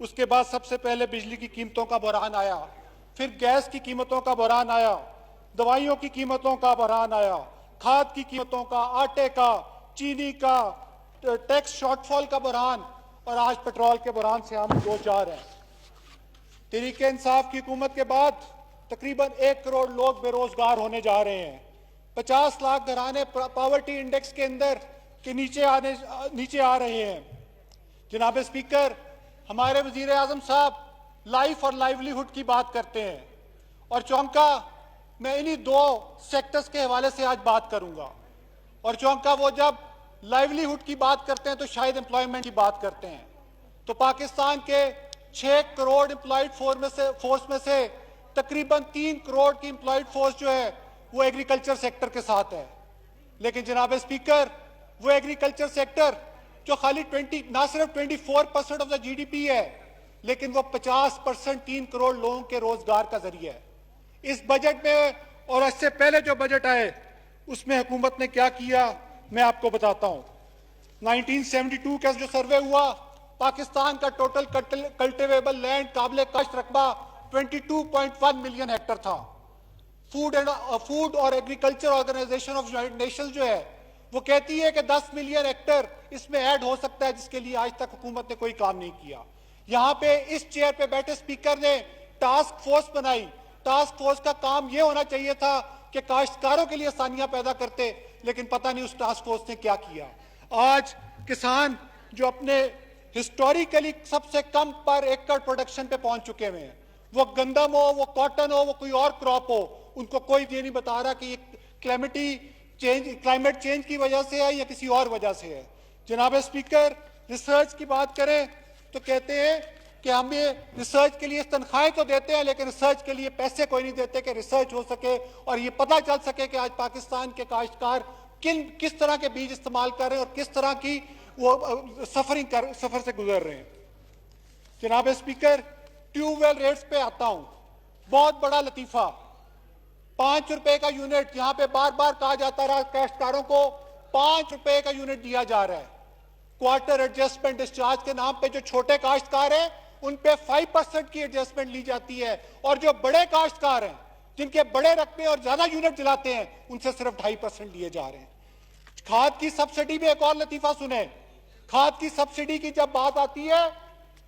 اس کے بعد سب سے پہلے بجلی کی قیمتوں کا بحران آیا، پھر گیس کی قیمتوں کا بحران آیا، دوائیوں کی قیمتوں کا بحران آیا، کھاد کی قیمتوں کا، آٹے کا، چینی کا، ٹیکس شارٹ فال کا بحران، اور آج پیٹرول کے بحران سے ہم دو چار ہیں۔ تحریک انصاف کی حکومت کے بعد تقریباً 1 کروڑ لوگ بے روزگار ہونے جا رہے ہیں، 50 لاکھ گھرانے پاورٹی انڈیکس کے اندر کے نیچے آ رہے ہیں۔ جناب اسپیکر، ہمارے وزیر اعظم صاحب لائف اور لائیولی ہوڈ کی بات کرتے ہیں، اور چونکہ میں انہی دو سیکٹرز کے حوالے سے آج بات کروں گا، اور چونکہ وہ جب لائیولی ہوڈ کی بات کرتے ہیں تو شاید امپلائمنٹ کی بات کرتے ہیں، تو پاکستان کے 6 کروڑ امپلائڈ فورس میں سے تقریباً 3 کروڑ کی امپلائڈ فورس جو ہے وہ ایگریکلچر سیکٹر کے ساتھ ہے۔ لیکن جناب اسپیکر، وہ ایگریکلچر سیکٹر جو خالی نہ صرف 24% of the G D P ہے، لیکن وہ 50% 3 کروڑ لوگوں کے روزگار کا ذریعہ ہے۔ اس بجٹ میں اور اس سے پہلے جو بجٹ آئے اس میں حکومت نے کیا کیا میں آپ کو بتاتا ہوں۔ 1972 کا جو سروے ہوا، پاکستان کا ٹوٹل کلٹیویبل لینڈ قابل کاشت رقبہ 22.1 ملین ہیکٹر تھا۔ فوڈ اور agriculture organisation of United Nations جو ہے وہ کہتی ہے کہ 10 ملین ہیکٹر اس میں ایڈ ہو سکتا ہے، جس کے لیے آج تک حکومت نے کوئی کام نہیں کیا۔ یہاں پہ اس چیئر پہ بیٹھے اسپیکر نے ٹاسک فورس بنائی۔ ٹاسک فورس کا کام یہ ہونا چاہیے تھا کہ کاشتکاروں کے لیے آسانیاں پیدا کرتے، لیکن پتہ نہیں اس ٹاسک فورس نے کیا کیا۔ آج کسان جو اپنے ہسٹوریکلی سب سے کم پر ایکڑ پروڈکشن پہ پہنچ چکے ہوئے ہیں، وہ گندم ہو، وہ کاٹن ہو، وہ کوئی اور کراپ ہو، ان کو کوئی یہ نہیں بتا رہا کہ یہ کلائمیٹ چینج کی وجہ سے ہے یا کسی اور وجہ سے ہے۔ جناب اسپیکر، ریسرچ کی بات کریں تو کہتے ہیں کہ ہم یہ ریسرچ کے لیے تنخواہیں تو دیتے ہیں، لیکن ریسرچ کے لیے پیسے کوئی نہیں دیتے کہ ریسرچ ہو سکے اور یہ پتہ چل سکے کہ آج پاکستان کے کاشتکار کس طرح کے بیج استعمال کر رہے ہیں اور کس طرح کی وہ سفر سے گزر رہے ہیں۔ جناب اسپیکر، ٹیوب ویل ریٹس پہ آتا ہوں۔ بہت بڑا لطیفہ، 5 روپے کا یونٹ، یہاں پہ بار بار کہا جاتا رہا کاشتکاروں کو 5 روپے کا یونٹ دیا جا رہا ہے۔ کوارٹر ایڈجسٹمنٹ ڈسچارج کے نام پہ جو چھوٹے کاشتکار ہیں ان پہ 5% کی ایڈجسٹمنٹ لی جاتی ہے، اور جو بڑے کاشتکار ہیں جن کے بڑے رقبے اور زیادہ یونٹ جلاتے ہیں ان سے صرف 2.5% لیے جا رہے ہیں۔ کھاد کی سبسڈی میں ایک اور لطیفہ سنیں۔ کھاد کی سبسڈی کی جب بات آتی ہے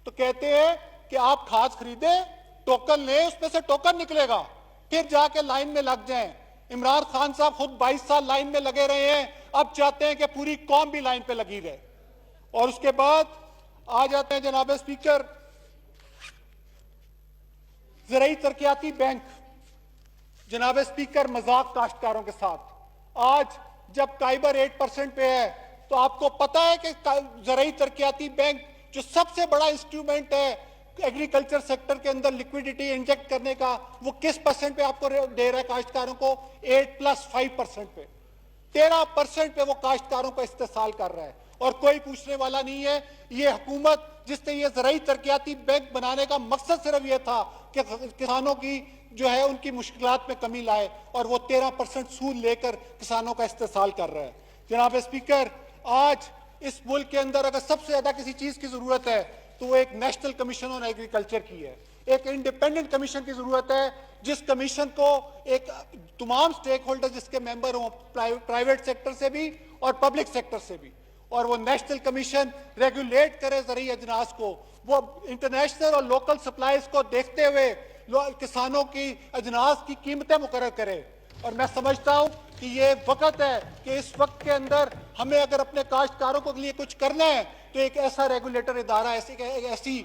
تو کہتے ہیں کہ آپ کھاد خریدیں، ٹوکن لیں، اس میں سے ٹوکن نکلے گا، پھر جا کے لائن میں لگ جائیں۔ عمران خان صاحب خود 22 سال لائن میں لگے رہے ہیں، اب چاہتے ہیں کہ پوری قوم بھی لائن پہ لگی رہے۔ اور اس کے بعد آ جاتے ہیں جناب اسپیکر زرعی ترقیاتی بینک۔ جناب اسپیکر، مذاق کاشتکاروں کے ساتھ۔ آج جب کائبر 8% پہ ہے تو آپ کو پتا ہے کہ زرعی ترقیاتی بینک جو سب سے بڑا انسٹرومنٹ ہے ایگریکلچر سیکٹر کے اندر لیکویڈیٹی انجیکٹ کرنے کا، وہ کس پرسنٹ پہ آپ کو دے رہا ہے کاشتکاروں کو؟ 8+5% پہ، 13% پہ وہ کاشتکاروں کو استحصال کر رہا ہے، اور کوئی پوچھنے والا نہیں ہے۔ یہ حکومت جس نے یہ زرعی ترقیاتی بینک بنانے کا مقصد صرف یہ تھا کہ کسانوں کی جو ہے ان کی مشکلات میں کمی لائے، اور وہ 13% سود لے کر کسانوں کا استحصال کر رہا ہے۔ جناب اسپیکر، آج اس ملک کے اندر اگر سب سے زیادہ کسی چیز کی ضرورت ہے تو وہ ایک نیشنل کمیشن آن ایگریکلچر کی ہے، ایک انڈیپینڈنٹ کمیشن کی ضرورت ہے، جس کمیشن کو ایک تمام سٹیک ہولڈر جس کے ممبر ہوں، پرائیویٹ سیکٹر سے بھی اور پبلک سیکٹر سے بھی، اور وہ نیشنل کمیشن ریگولیٹ کرے زرعی اجناس کو، وہ انٹرنیشنل اور لوکل سپلائز کو دیکھتے ہوئے کسانوں کی اجناس کی قیمتیں مقرر کرے۔ اور میں سمجھتا ہوں کہ یہ وقت ہے کہ اس وقت کے اندر ہمیں اگر اپنے کاشتکاروں کے لیے کچھ کرنا ہے تو ایک ایسا ریگولیٹر ادارہ، ایسی